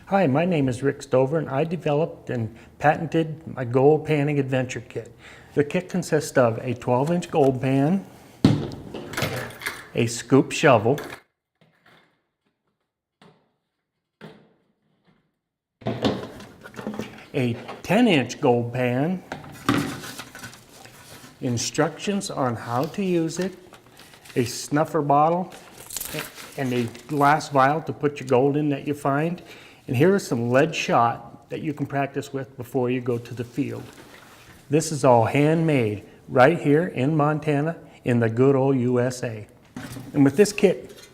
Hi, my name is Rick Stover and I developed and patented my gold panning adventure kit. The kit consists of a 12-inch gold pan, a scoop shovel, a 10-inch gold pan, instructions on how to use it, a snuffer bottle, and a glass vial to put your gold in that you find. And here is some lead shot that you can practice with before you go to the field. This is all handmade right here in Montana in the good old USA. And with this kit,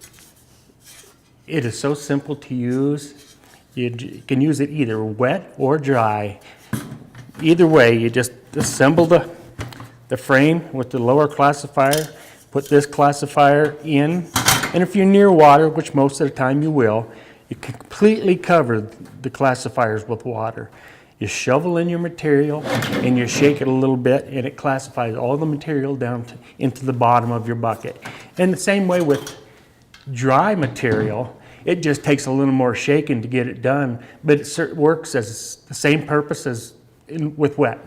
it is so simple to use. You can use it either wet or dry. Either way, you just assemble the frame with the lower classifier, put this classifier in, and if you're near water, which most of the time you will, you completely cover the classifiers with water. You shovel in your material and you shake it a little bit and it classifies all the material down into the bottom of your bucket. And the same way with dry material, it just takes a little more shaking to get it done, but it works as the same purpose as with wet.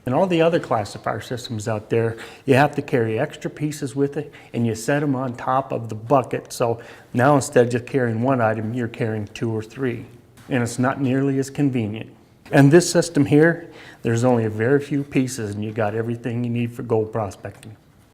And all the other classifier systems out there, you have to carry extra pieces with it and you set them on top of the bucket. So now instead of just carrying one item, you're carrying 2 or 3. And it's not nearly as convenient. And this system here, there's only a very few pieces and you got everything you need for gold prospecting.